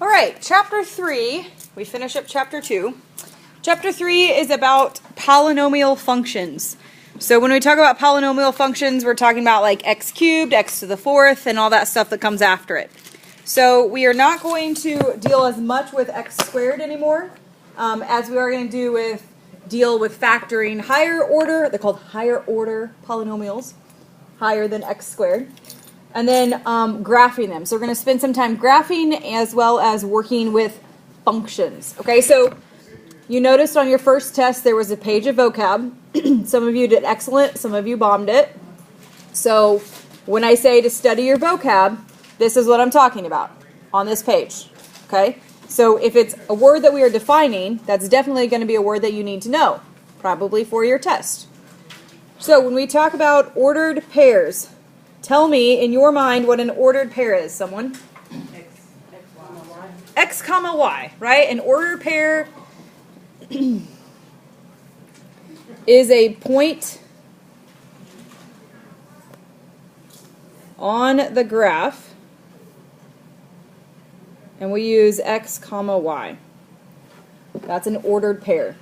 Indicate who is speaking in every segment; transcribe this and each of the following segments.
Speaker 1: All right, chapter 3, we finish up chapter 2. Chapter 3 is about polynomial functions. So when we talk about polynomial functions, we're talking about like x cubed, x to the fourth, and all that stuff that comes after it. So we are not going to deal as much with x squared anymore as we are going to deal with factoring higher order, they're called higher order polynomials, higher than x squared. And then graphing them. So we're going to spend some time graphing as well as working with functions. Okay, so you noticed on your first test there was a page of vocab. Some of you did excellent, some of you bombed it. So when I say to study your vocab, this is what I'm talking about on this page. Okay, so if it's a word that we are defining, that's definitely going to be a word that you need to know, probably for your test. So when we talk about ordered pairs, tell me in your mind what an ordered pair is, someone. X comma y, right? An ordered pair is a point on the graph, and we use x comma y. That's an ordered pair.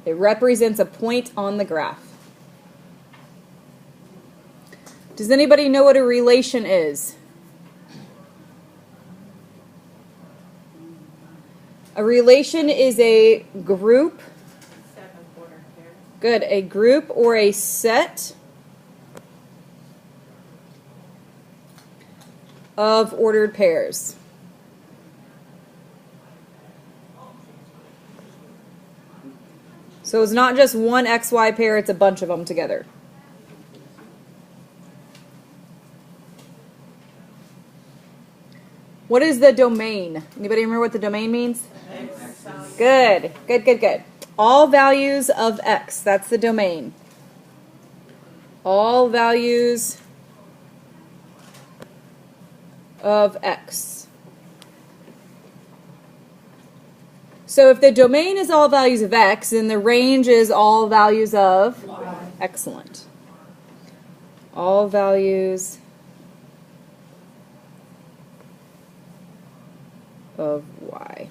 Speaker 1: It represents a point on the graph. Does anybody know what a relation is? A relation is a group. Good. A group or a set of ordered pairs. So it's not just one XY pair, it's a bunch of them together. What is the domain? Anybody remember what the domain means? Good. Good, good, good. All values of x. That's the domain. All values of x. So if the domain is all values of x, then the range is all values of y. Excellent. All values of y.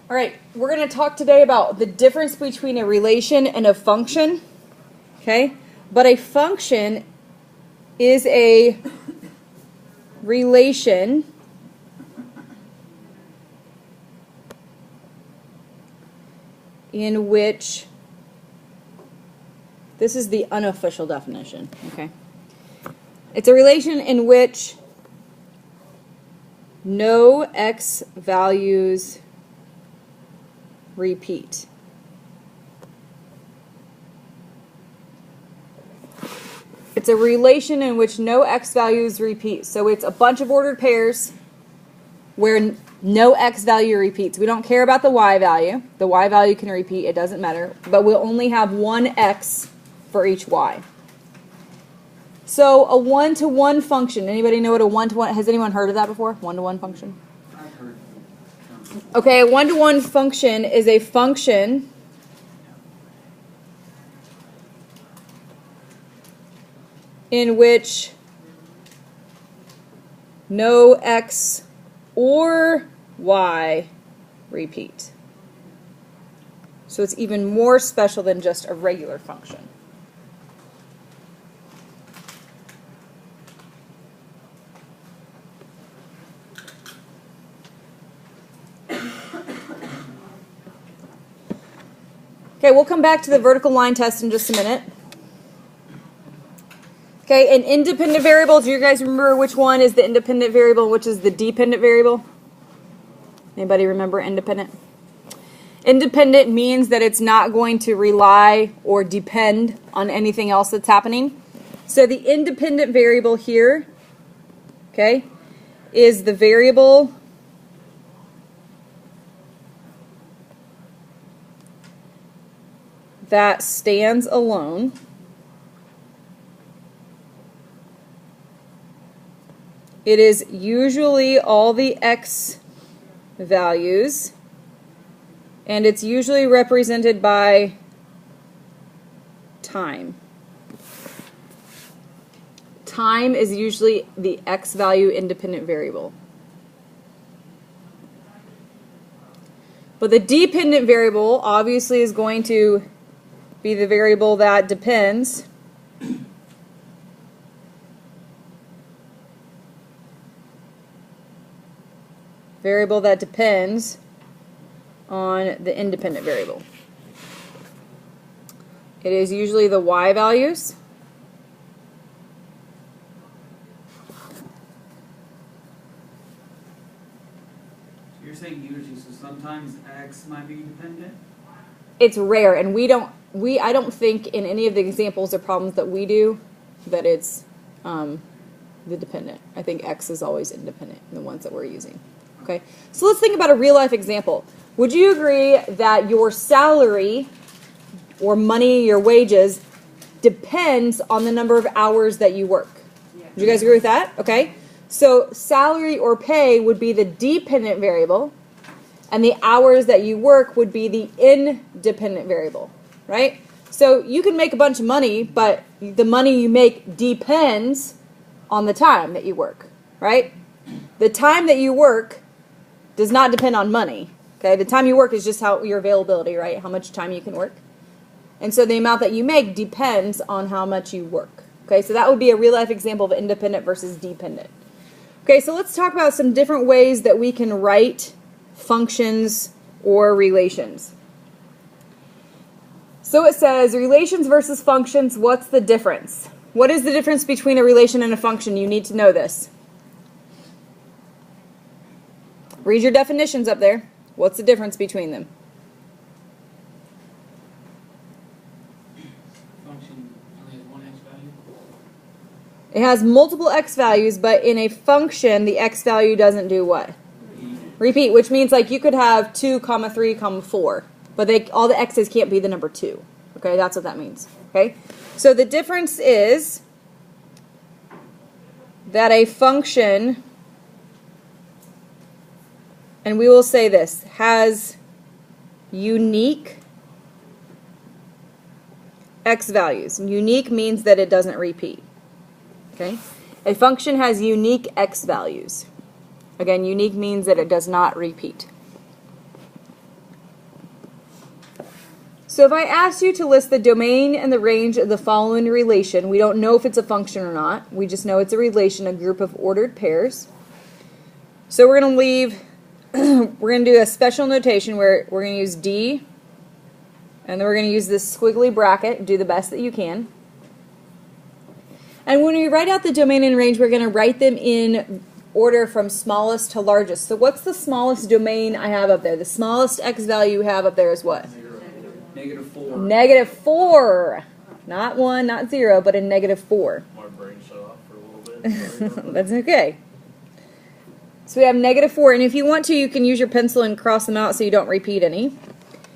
Speaker 1: All right, we're going to talk today about the difference between a relation and a function. Okay, but a function is a relation in which, this is the unofficial definition, okay? It's a relation in which no x values repeat. It's a relation in which no x values repeat. So it's a bunch of ordered pairs where no x value repeats. We don't care about the y value. The y value can repeat, it doesn't matter. But we'll only have one x for each y. So a one-to-one function. Anybody know what a one-to-one, has anyone heard of that before? One-to-one function?
Speaker 2: I've heard.
Speaker 1: Okay, a one-to-one function is a function in which no x or y repeat. So it's even more special than just a regular function. Okay, we'll come back to the vertical line test in just a minute. Okay, an independent variable, do you guys remember which one is the independent variable and which is the dependent variable? Anybody remember independent? Independent means that it's not going to rely or depend on anything else that's happening. So the independent variable here, okay, is the variable that stands alone. It is usually all the x values And it's usually represented by time. Time is usually the x value independent variable. But the dependent variable obviously is going to be the variable that depends on the independent variable. It is usually the y values.
Speaker 2: You're saying usually, so sometimes x might be dependent?
Speaker 1: It's rare, and I don't think in any of the examples or problems that we do that it's the dependent. I think x is always independent in the ones that we're using. Okay, so let's think about a real life example. Would you agree that your salary or money, your wages, depends on the number of hours that you work? Yeah. Would you guys agree with that? Okay. So salary or pay would be the dependent variable, and the hours that you work would be the independent variable, right? So you can make a bunch of money, but the money you make depends on the time that you work, right? The time that you work does not depend on money, okay? The time you work is just how your availability, right? How much time you can work. And so the amount that you make depends on how much you work, okay? So that would be a real life example of independent versus dependent. Okay, so let's talk about some different ways that we can write functions or relations. So it says relations versus functions, what's the difference? What is the difference between a relation and a function? You need to know this. Read your definitions up there. What's the difference between them?
Speaker 2: Function only has one x value.
Speaker 1: It has multiple x values, but in a function, the x value doesn't do what? Repeat, which means like you could have 2, 3, 4, but all the x's can't be the number 2. Okay, that's what that means. Okay, so the difference is that a function, and we will say this, has unique x values. Unique means that it doesn't repeat. Okay? A function has unique x values. Again, unique means that it does not repeat. So if I asked you to list the domain and the range of the following relation, we don't know if it's a function or not. We just know it's a relation, a group of ordered pairs. So we're going to leave, we're going to do a special notation where we're going to use D, and then we're going to use this squiggly bracket, do the best that you can. And when we write out the domain and range, we're going to write them in order from smallest to largest. So what's the smallest domain I have up there? The smallest x value you have up there is what?
Speaker 2: Negative
Speaker 1: 4. Not 1, not 0, but a -4.
Speaker 3: My brain shut off for a little bit.
Speaker 1: That's okay. So we have -4, and if you want to, you can use your pencil and cross them out so you don't repeat any.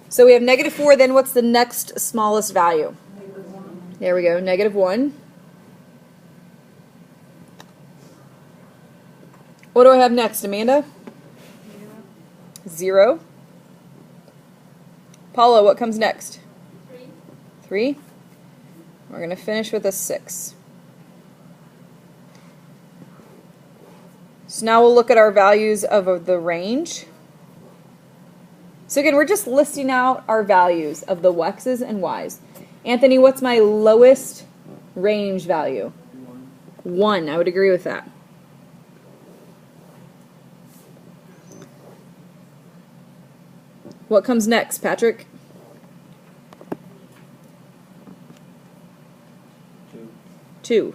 Speaker 1: So we have -4, then what's the next smallest value? There we go, -1. What do I have next, Amanda? 0. Paula, what comes next? 3. We're going to finish with a 6. So now we'll look at our values of the range. So again, we're just listing out our values of the x's and y's. Anthony, what's my lowest range value? 1. I would agree with that. What comes next, Patrick? 2.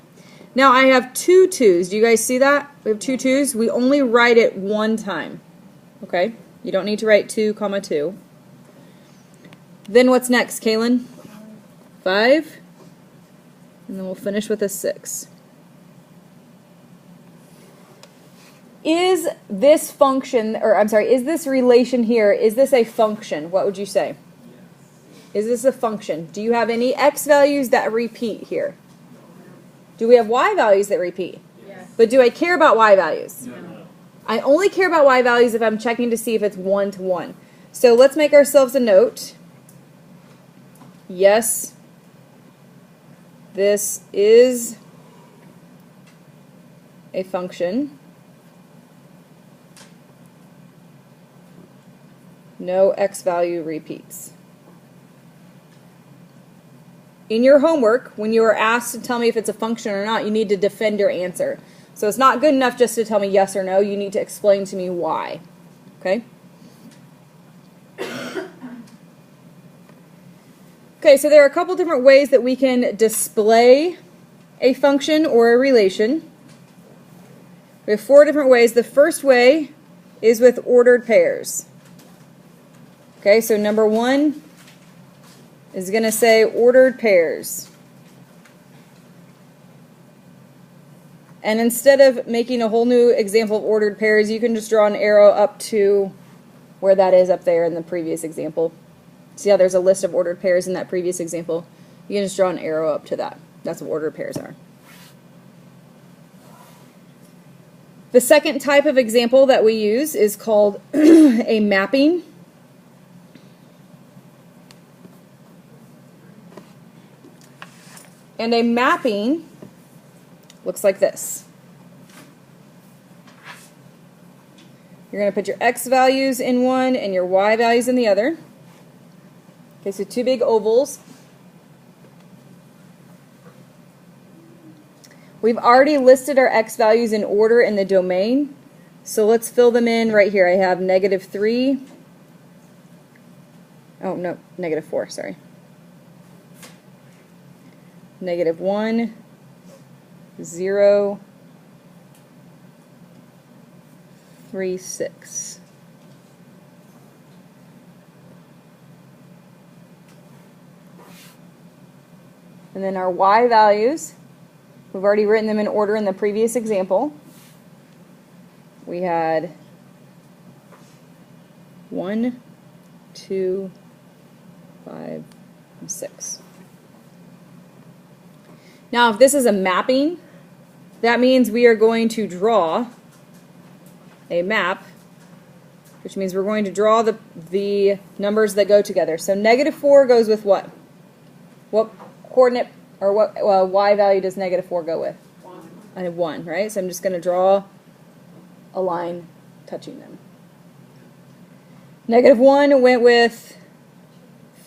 Speaker 1: Now I have 2 2's. Do you guys see that? We have 2 2's. We only write it one time. Okay? You don't need to write 2, 2. Then what's next, Kaylin? 5. And then we'll finish with a 6. Is this function, or I'm sorry, is this relation here, is this a function? What would you say? Is this a function? Do you have any x values that repeat here? Do we have y values that repeat? Yes. But do I care about y values? No. I only care about y values if I'm checking to see if it's 1 to 1. So let's make ourselves a note. Yes, this is a function. No x value repeats. In your homework, when you are asked to tell me if it's a function or not, you need to defend your answer. So it's not good enough just to tell me yes or no. You need to explain to me why. Okay? Okay, so there are a couple different ways that we can display a function or a relation. We have 4 different ways. The first way is with ordered pairs. Okay, so number 1 is going to say ordered pairs. And instead of making a whole new example of ordered pairs, you can just draw an arrow up to where that is up there in the previous example. See how there's a list of ordered pairs in that previous example? You can just draw an arrow up to that. That's what ordered pairs are. The second type of example that we use is called a mapping. And a mapping looks like this. You're going to put your x values in one and your y values in the other. Okay, so 2 big ovals. We've already listed our x values in order in the domain, so let's fill them in right here. I have -3. Oh, no, -4, sorry. -1, 0, 3, 6. And then our y values, we've already written them in order in the previous example. We had 1, 2, 5, and 6. Now, if this is a mapping, that means we are going to draw a map, which means we're going to draw the numbers that go together. So -4 goes with what? What coordinate or what y value does -4 go with? 1. 1, right? So I'm just going to draw a line touching them. -1 went with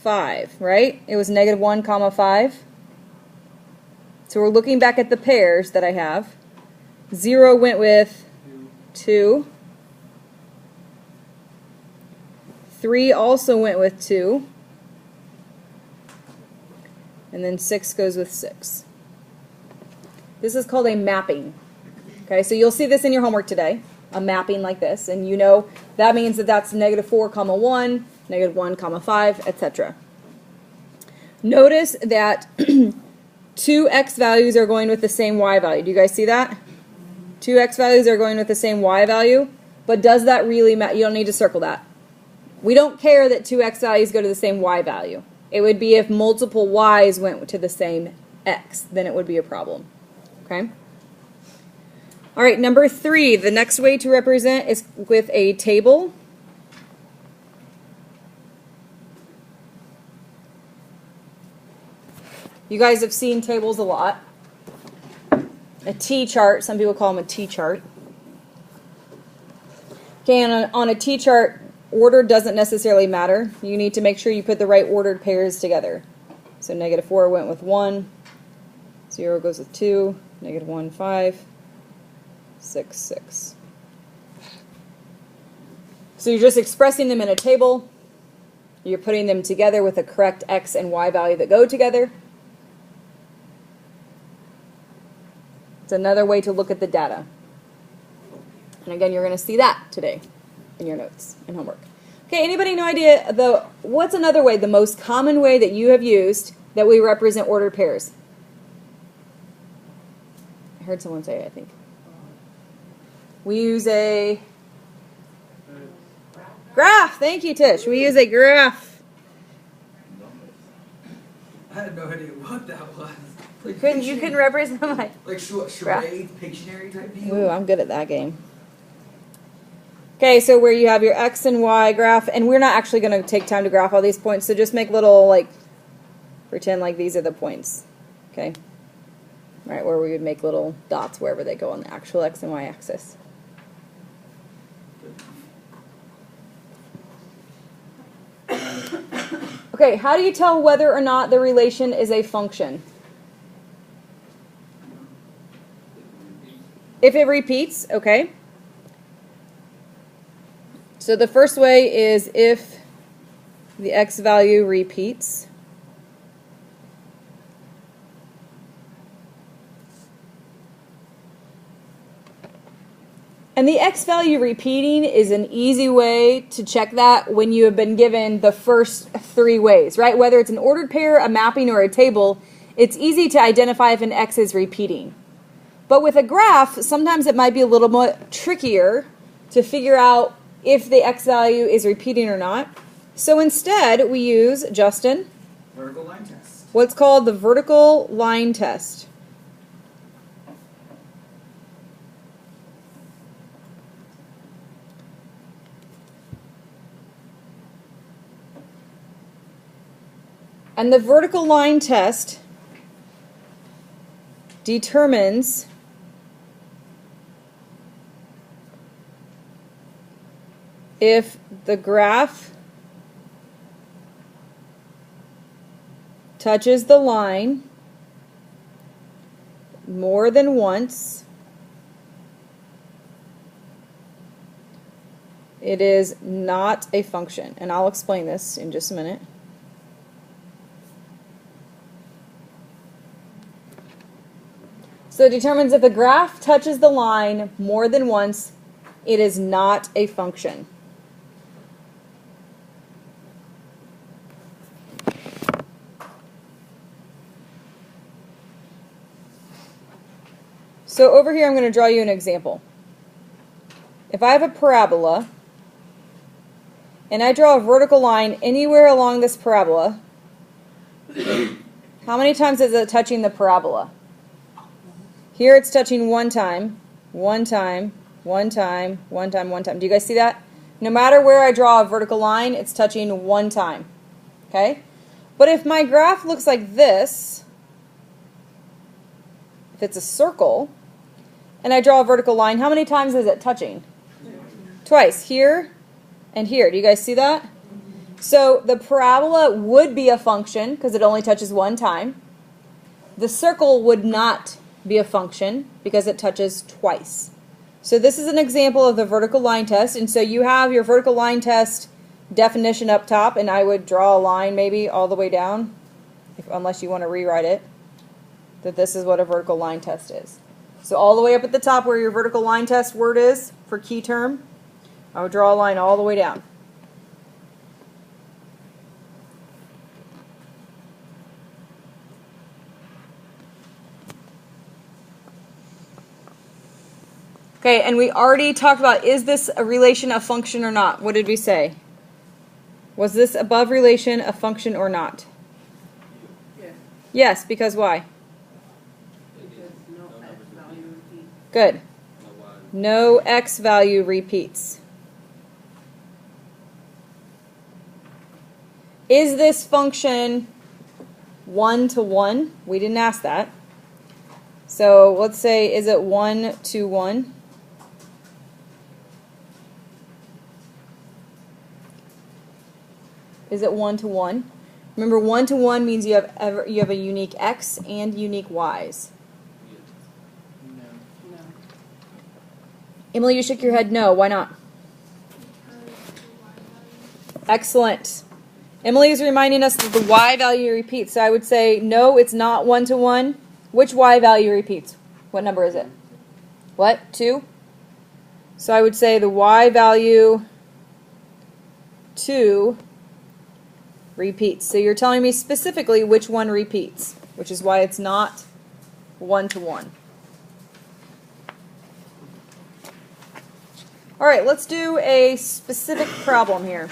Speaker 1: 5, right? It was -1, 5. So we're looking back at the pairs that I have. 0 went with 2. 3 also went with 2. And then 6 goes with 6. This is called a mapping. Okay, so you'll see this in your homework today, a mapping like this, and you know that means that that's -4, 1, -1, 5, etc. Notice that 2 x values are going with the same y value. Do you guys see that? 2 x values are going with the same y value, but does that really matter? You don't need to circle that. We don't care that 2 x values go to the same y value. It would be if multiple y's went to the same x, then it would be a problem. Okay? All right, number 3, the next way to represent is with a table. You guys have seen tables a lot. A T-chart, some people call them a T-chart. Okay, on a T-chart, order doesn't necessarily matter. You need to make sure you put the right ordered pairs together. So -4 went with 1, 0 goes with 2, -1, 5, 6, 6. So you're just expressing them in a table. You're putting them together with the correct x and y value that go together. It's another way to look at the data. And again, you're going to see that today in your notes and homework. Okay, anybody no idea what's another way, the most common way that you have used that we represent ordered pairs? I heard someone say it, I think. We use a graph. Thank you, Tish. We use a graph.
Speaker 2: I had no idea what that was. Like
Speaker 1: You couldn't represent my
Speaker 2: like charade, Pictionary type deal.
Speaker 1: Ooh, I'm good at that game. Okay, so where you have your x and y graph, and we're not actually going to take time to graph all these points, so just make little, like, pretend like these are the points. Okay? Right, where we would make little dots wherever they go on the actual x and y axis. Okay, how do you tell whether or not the relation is a function? If it repeats, okay. So the first way is if the x value repeats. And the x value repeating is an easy way to check that when you have been given the first three ways, right? Whether it's an ordered pair, a mapping, or a table, it's easy to identify if an x is repeating. But with a graph, sometimes it might be a little more trickier to figure out if the x value is repeating or not. So instead, we use, Justin,
Speaker 2: Vertical line test.
Speaker 1: what's called the vertical line test. And the vertical line test determines if the graph touches the line more than once, it is not a function. And I'll explain this in just a minute. So it determines if the graph touches the line more than once, it is not a function. So over here I'm going to draw you an example. If I have a parabola and I draw a vertical line anywhere along this parabola, how many times is it touching the parabola? Here it's touching one time, one time, one time, one time, one time. Do you guys see that? No matter where I draw a vertical line, it's touching one time. Okay? But if my graph looks like this, if it's a circle, and I draw a vertical line, how many times is it touching? Twice. Here and here. Do you guys see that? So the parabola would be a function because it only touches one time. The circle would not be a function because it touches twice. So this is an example of the vertical line test, and so you have your vertical line test definition up top, and I would draw a line maybe all the way down, unless you want to rewrite it, that this is what a vertical line test is. So all the way up at the top where your vertical line test word is for key term, I would draw a line all the way down. Okay, and we already talked about, is this a relation a function or not? What did we say? Was this above relation a function or not?
Speaker 4: Yes.
Speaker 1: Yes, because why?
Speaker 4: Because no x value repeats.
Speaker 1: Good. No x value repeats. Is this function 1 to 1? We didn't ask that. So let's say, is it 1 to 1? Is it 1 to 1? Remember, 1 to 1 means you have a unique x and unique y's.
Speaker 4: No.
Speaker 1: Emily, you shook your head no. Why not? Excellent. Emily is reminding us that the y value repeats. So I would say no, it's not 1 to 1. Which y value repeats? What number is it? What? 2? So I would say the y value 2 repeats. So you're telling me specifically which one repeats, which is why it's not 1 to 1. All right, let's do a specific problem here.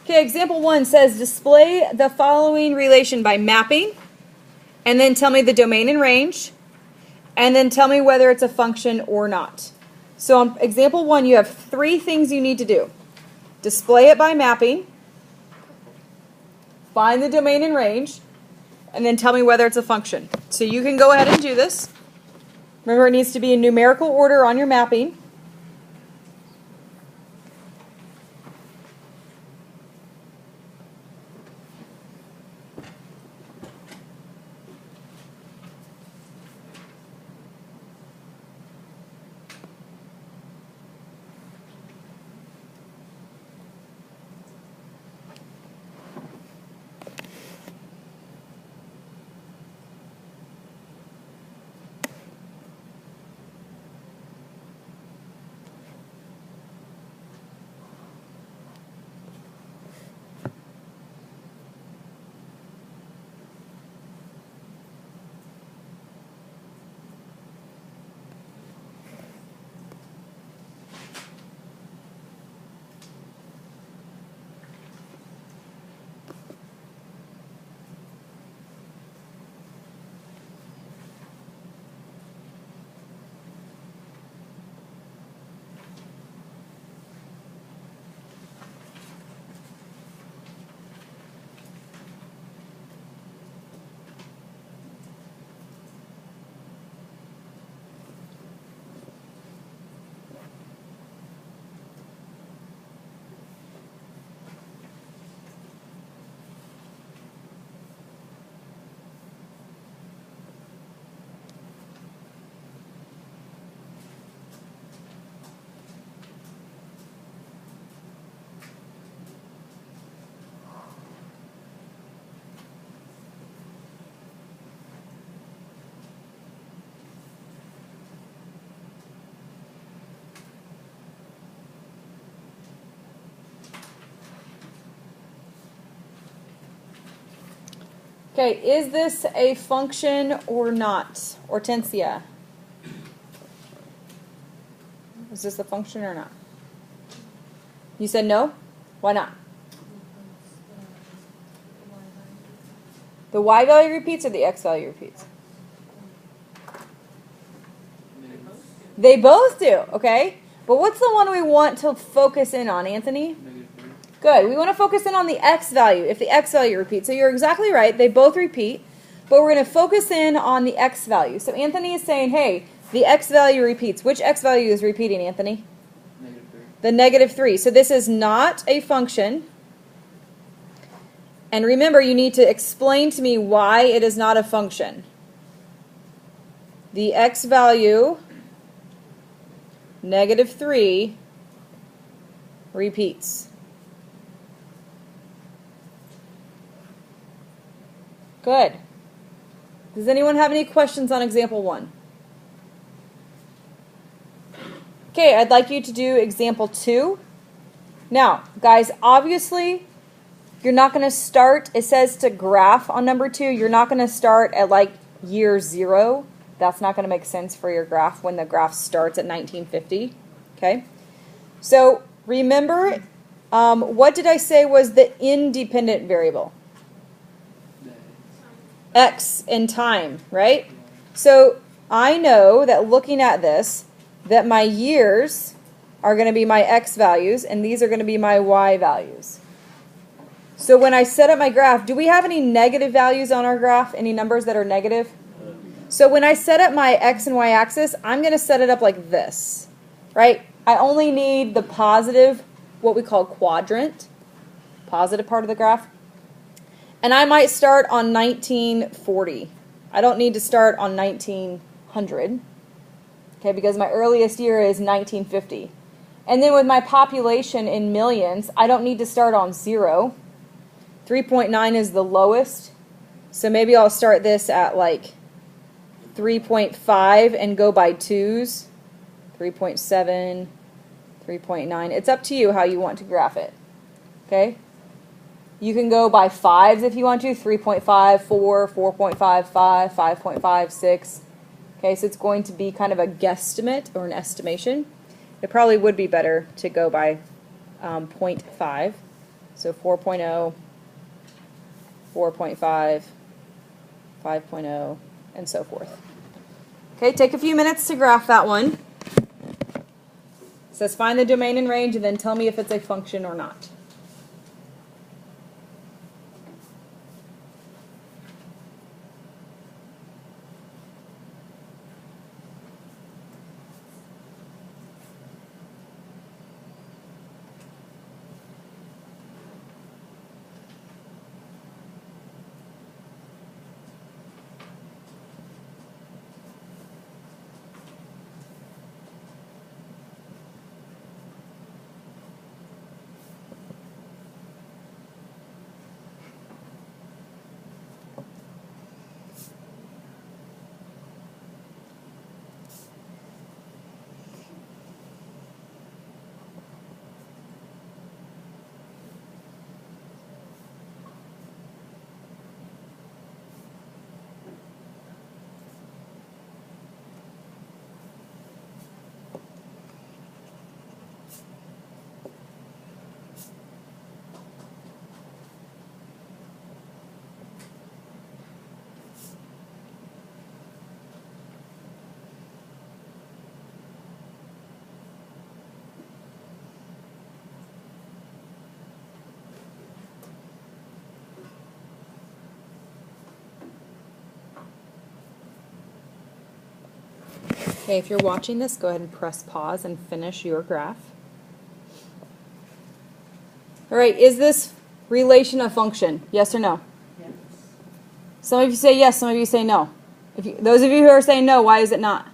Speaker 1: Okay, example 1 says display the following relation by mapping and then tell me the domain and range, and then tell me whether it's a function or not. So on example 1, you have 3 things you need to do. Display it by mapping, find the domain and range, and then tell me whether it's a function. So you can go ahead and do this. Remember, it needs to be in numerical order on your mapping. Okay, is this a function or not? Hortensia? Is this a function or not? You said no? Why not? The y value repeats or the x value repeats? They both do, okay? But what's the one we want to focus in on, Anthony? Good. We want to focus in on the x value, if the x value repeats. So you're exactly right. They both repeat. But we're going to focus in on the x value. So Anthony is saying, hey, the x value repeats. Which x value is repeating, Anthony?
Speaker 3: -3.
Speaker 1: The -3. So this is not a function. And remember, you need to explain to me why it is not a function. The x value, -3, repeats. Good. Does anyone have any questions on example 1? Okay, I'd like you to do example 2. Now, guys, obviously, you're not going to start, it says to graph on number 2, you're not going to start at like year 0. That's not going to make sense for your graph when the graph starts at 1950. Okay? So, remember, what did I say was the independent variable? X in time, right? So I know that looking at this, that my years are going to be my x values, and these are going to be my y values. So when I set up my graph, do we have any negative values on our graph? Any numbers that are negative? So when I set up my x and y axis, I'm going to set it up like this, right? I only need the positive, what we call quadrant, positive part of the graph. And I might start on 1940. I don't need to start on 1900, okay, because my earliest year is 1950. And then with my population in millions, I don't need to start on 0. 3.9 is the lowest. So maybe I'll start this at like 3.5 and go by 2s. 3.7, 3.9. It's up to you how you want to graph it, okay? You can go by 5s if you want to, 3.5, 4, 4.5, 5, 5.5, 6. Okay, so it's going to be kind of a guesstimate or an estimation. It probably would be better to go by 0.5. So 4.0, 4.5, 5.0, and so forth. Okay, take a few minutes to graph that one. It says find the domain and range and then tell me if it's a function or not. Okay, if you're watching this, go ahead and press pause and finish your graph. All right, is this relation a function? Yes or no?
Speaker 4: Yes.
Speaker 1: Some of you say yes, some of you say no. Those of you who are saying no, why is it not?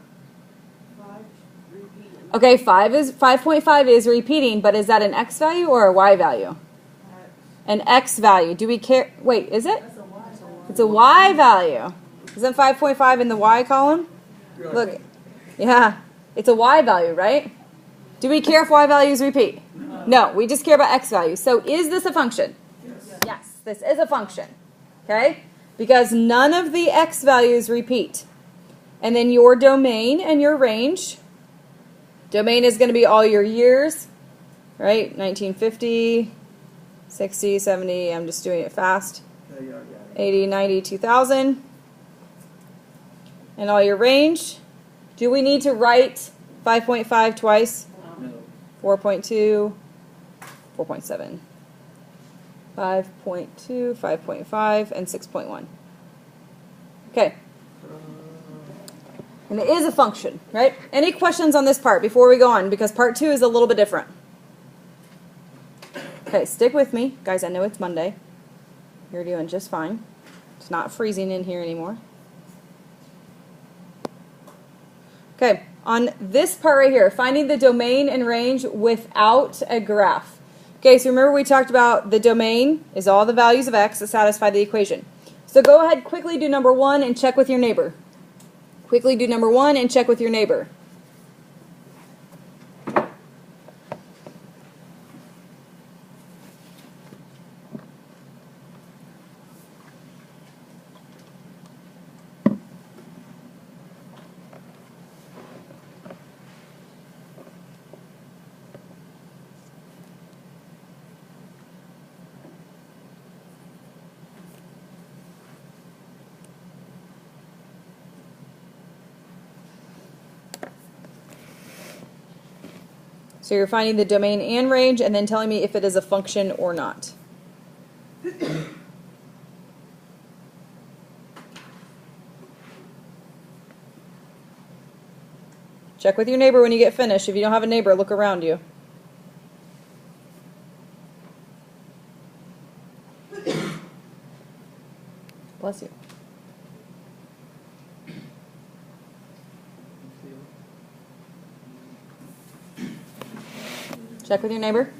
Speaker 4: 5 repeating.
Speaker 1: Okay, 5.5 is repeating, but is that an x value or a y value? An x value. Do we care? Wait, is it?
Speaker 4: That's a Y.
Speaker 1: It's a y value. Isn't 5.5 in the y column? Look, yeah, it's a y value, right? Do we care if y values repeat? No, we just care about x values. So is this a function? Yes, this is a function. Okay? Because none of the x values repeat. And then your domain and your range. Domain is going to be all your years, right? 1950, 60, 70, I'm just doing it fast. 80, 90, 2000. And all your range. Do we need to write 5.5 twice?
Speaker 2: No.
Speaker 1: 4.2, 4.7. 5.2, 5.5, and 6.1. Okay. And it is a function, right? Any questions on this part before we go on? Because part 2 is a little bit different. Okay, stick with me. Guys, I know it's Monday. You're doing just fine. It's not freezing in here anymore. Okay, on this part right here, finding the domain and range without a graph. Okay, so remember we talked about the domain is all the values of x that satisfy the equation. So go ahead, quickly do number 1 and check with your neighbor. Quickly do number 1 and check with your neighbor. So you're finding the domain and range and then telling me if it is a function or not. Check with your neighbor when you get finished. If you don't have a neighbor, look around you. Bless you. Check with your neighbor.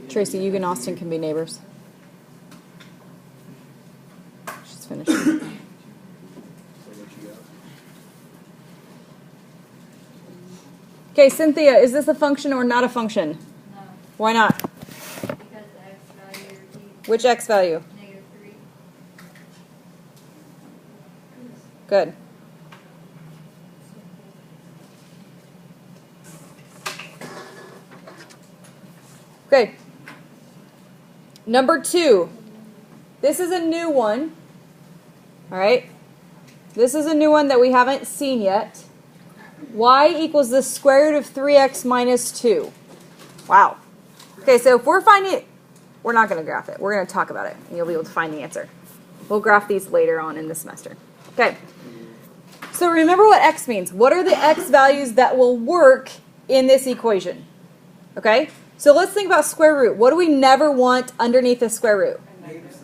Speaker 1: Tracy, you and Austin can be neighbors. She's finished. Okay, Cynthia, is this a function or not a function?
Speaker 5: No,
Speaker 1: Why not?
Speaker 5: because the x value repeats
Speaker 1: Which x value?
Speaker 5: -3.
Speaker 1: Good. Okay. Number 2. This is a new one. All right. This is a new one that we haven't seen yet. Y equals the square root of 3x minus 2. Wow. Okay, so if we're finding it, we're not going to graph it. We're going to talk about it, and you'll be able to find the answer. We'll graph these later on in the semester. Okay. So remember what x means. What are the x values that will work in this equation? Okay? So let's think about square root. What do we never want underneath the square root?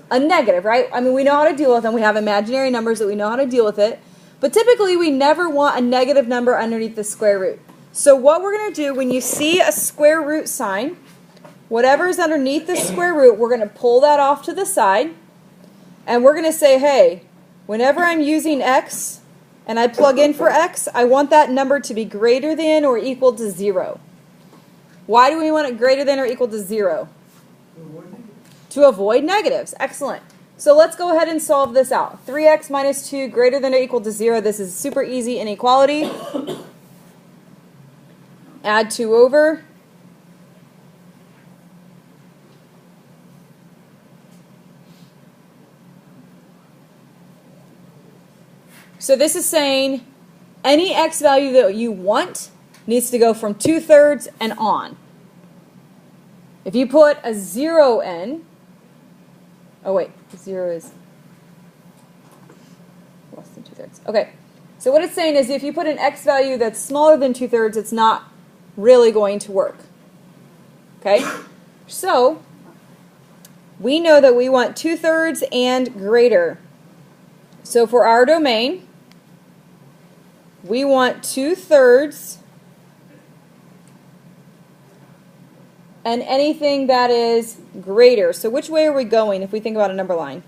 Speaker 1: A negative, right? I mean, we know how to deal with them. We have imaginary numbers that we know how to deal with it. But typically, we never want a negative number underneath the square root. So what we're going to do when you see a square root sign, whatever is underneath the square root, we're going to pull that off to the side. And we're going to say, hey, whenever I'm using x and I plug in for x, I want that number to be greater than or equal to 0. Why do we want it greater than or equal to 0? To avoid negatives. Excellent. So let's go ahead and solve this out. 3x minus 2 greater than or equal to 0. This is super easy inequality. Add 2 over. So this is saying any x value that you want needs to go from 2/3 and on. If you put a 0 in, oh wait, 0 is less than 2/3. Okay, so what it's saying is if you put an x value that's smaller than 2/3, it's not really going to work. Okay, so we know that we want 2/3 and greater. So for our domain, we want 2/3 and anything that is greater. So which way are we going if we think about a number line?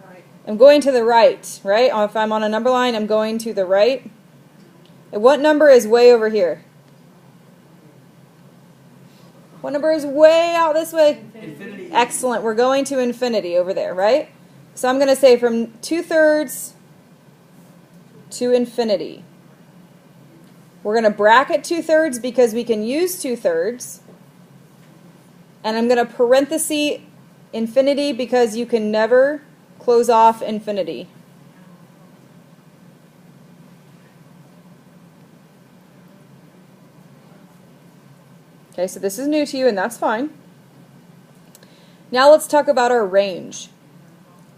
Speaker 4: Right.
Speaker 1: I'm going to the right, right? If I'm on a number line, I'm going to the right. And what number is way over here? What number is way out this way?
Speaker 2: Infinity.
Speaker 1: Excellent. We're going to infinity over there, right? So I'm going to say from 2/3 to infinity. We're going to bracket 2/3 because we can use 2/3. And I'm going to parenthesis infinity because you can never close off infinity. Okay, so this is new to you, and that's fine. Now let's talk about our range.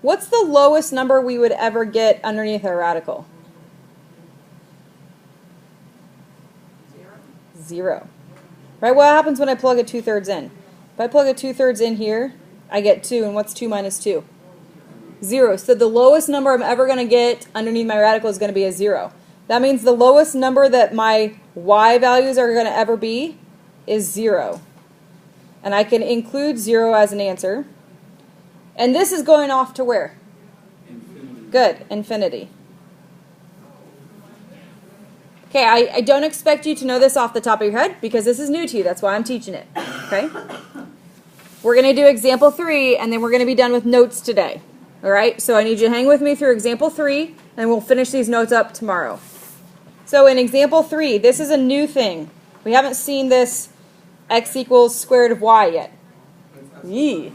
Speaker 1: What's the lowest number we would ever get underneath our radical? 0. Right? What happens when I plug a 2/3 in? If I plug a 2/3 in here, I get 2, and what's 2 minus 2? 0. So the lowest number I'm ever going to get underneath my radical is going to be a 0. That means the lowest number that my y values are going to ever be is 0. And I can include 0 as an answer. And this is going off to where?
Speaker 2: Infinity.
Speaker 1: Good, infinity. Okay, I don't expect you to know this off the top of your head because this is new to you. That's why I'm teaching it. Okay? We're going to do example 3, and then we're going to be done with notes today. All right? So I need you to hang with me through example 3, and we'll finish these notes up tomorrow. So in example 3, this is a new thing. We haven't seen this x equals square root of y yet. Yee.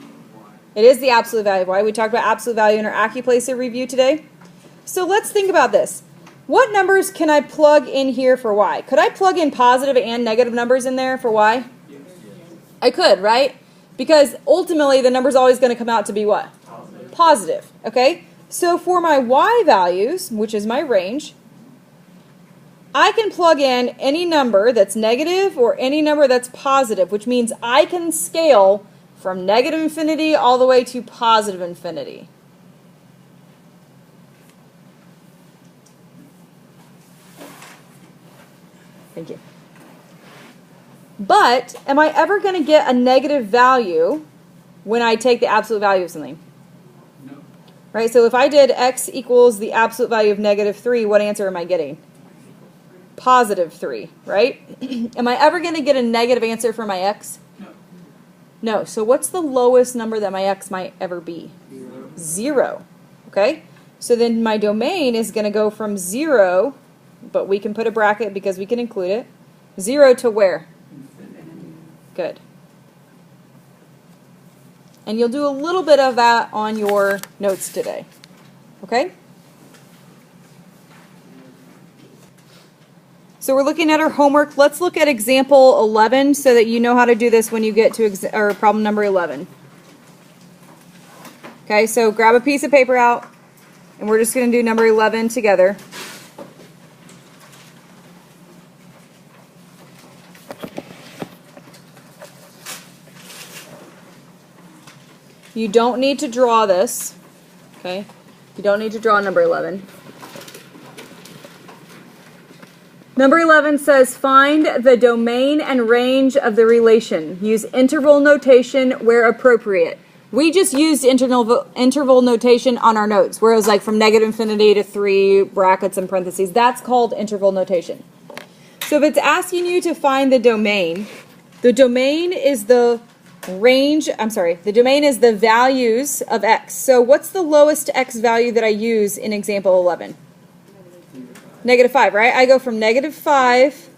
Speaker 1: It is the absolute value of y. We talked about absolute value in our AccuPlacer review today. So let's think about this. What numbers can I plug in here for y? Could I plug in positive and negative numbers in there for y?
Speaker 2: Yes.
Speaker 1: I could, right? Because ultimately the number's always going to come out to be what?
Speaker 2: Positive.
Speaker 1: Positive. Okay? So for my y values, which is my range, I can plug in any number that's negative or any number that's positive, which means I can scale from negative infinity all the way to positive infinity. Thank you. But am I ever going to get a negative value when I take the absolute value of something?
Speaker 2: No.
Speaker 1: Right? So if I did x equals the absolute value of negative 3, what answer am I getting? Positive 3, right? Am I ever going to get a negative answer for my x?
Speaker 2: No.
Speaker 1: No. So what's the lowest number that my x might ever be? 0. Okay? So then my domain is going to go from 0, but we can put a bracket because we can include it. 0 to where?
Speaker 2: Infinity.
Speaker 1: Good. And you'll do a little bit of that on your notes today. Okay? So we're looking at our homework. Let's look at example 11 so that you know how to do this when you get to problem number 11. Okay, so grab a piece of paper out, and we're just going to do number 11 together. You don't need to draw this, okay? You don't need to draw number 11. Number 11 says, find the domain and range of the relation. Use interval notation where appropriate. We just used interval notation on our notes, where it was like from negative infinity to 3, brackets and parentheses. That's called interval notation. So if it's asking you to find the domain is the range, the domain is the values of x. So what's the lowest x value that I use in example 11? Negative 5, right? I go from negative 5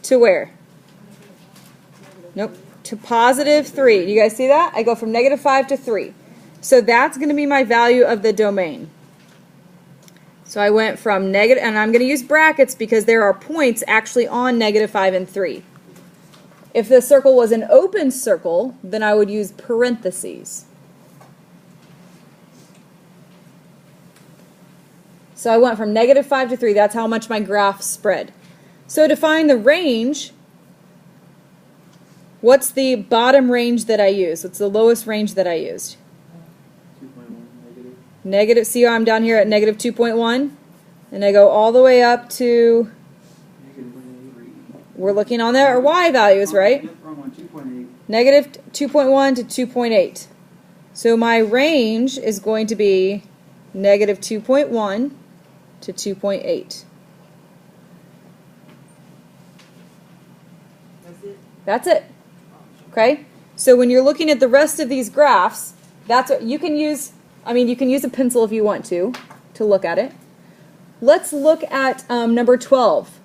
Speaker 1: to where? Nope. To positive 3. Do you guys see that? I go from negative 5 to 3. So that's going to be my value of the domain. So I went from negative, and I'm going to use brackets because there are points actually on negative 5 and 3. If the circle was an open circle, then I would use parentheses. So I went from negative 5 to 3. That's how much my graph spread. So to find the range, what's the bottom range that I used? What's the lowest range that I used?
Speaker 3: 2.1
Speaker 1: Negative. See how I'm down here at negative 2.1? And I go all the way up to, we're looking on there, our y values, right?
Speaker 2: Yep, wrong one, 2.8.
Speaker 1: Negative 2.1 to 2.8. So my range is going to be negative 2.1 to 2.8.
Speaker 4: That's it.
Speaker 1: That's it. Okay? So when you're looking at the rest of these graphs, that's what you can use. I mean, you can use a pencil if you want to look at it. Let's look at number 12.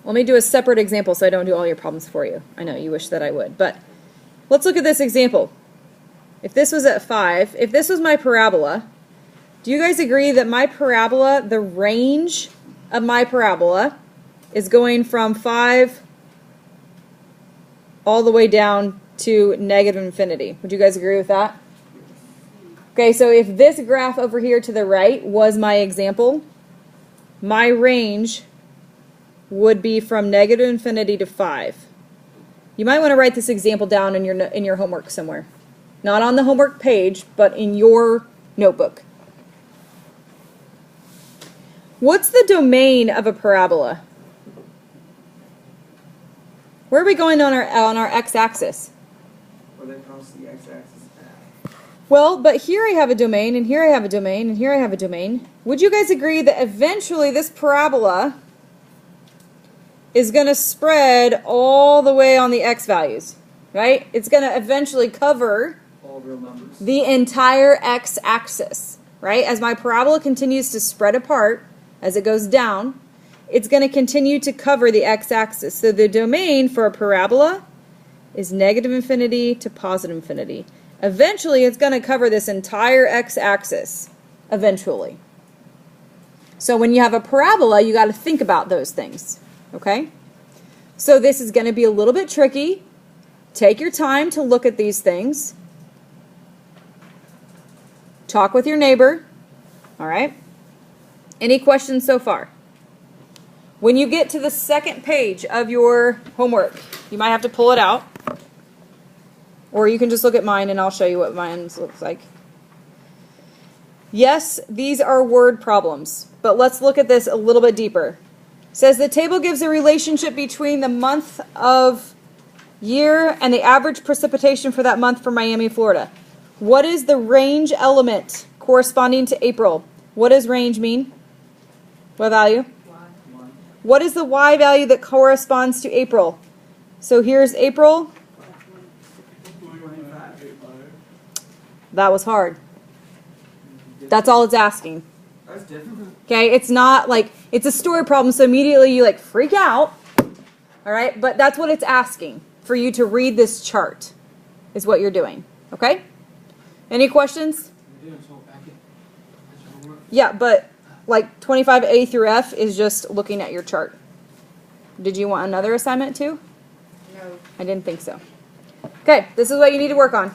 Speaker 1: Let me do a separate example so I don't do all your problems for you. I know you wish that I would, but let's look at this example. If this was at 5, if this was my parabola, do you guys agree that my parabola, the range of my parabola, is going from 5 all the way down to negative infinity? Would you guys agree with that? Okay, so if this graph over here to the right was my example, my range would be from negative infinity to 5. You might want to write this example down in your homework somewhere. Not on the homework page, but in your notebook. What's the domain of a parabola? Where are we going on our x-axis?
Speaker 2: Where they cross the x-axis at.
Speaker 1: Well, but here I have a domain, and here I have a domain, and here I have a domain. Would you guys agree that eventually this parabola is going to spread all the way on the x values, right? It's going to eventually cover
Speaker 2: All real numbers.
Speaker 1: the entire x-axis, right? As my parabola continues to spread apart, as it goes down, it's going to continue to cover the x-axis. So the domain for a parabola is negative infinity to positive infinity. Eventually, it's going to cover this entire x-axis, eventually. So when you have a parabola, you got to think about those things, okay? So this is going to be a little bit tricky. Take your time to look at these things. Talk with your neighbor, all right? Any questions so far? When you get to the second page of your homework, you might have to pull it out. Or you can just look at mine and I'll show you what mine looks like. Yes, these are word problems, but let's look at this a little bit deeper. It says the table gives a relationship between the month of year and the average precipitation for that month for Miami, Florida. What is the range element corresponding to April? What does range mean? What value?
Speaker 2: One.
Speaker 1: What is the y value that corresponds to April? So here's April.
Speaker 2: 25.
Speaker 1: That was hard. That's all it's asking.
Speaker 2: That's different.
Speaker 1: Okay, it's not like, it's a story problem, so immediately you like freak out. All right, but that's what it's asking, for you to read this chart, is what you're doing. Okay? Any questions? Yeah, but like 25A through F is just looking at your chart. Did you want another assignment too?
Speaker 4: No.
Speaker 1: I didn't think so. Okay, this is what you need to work on.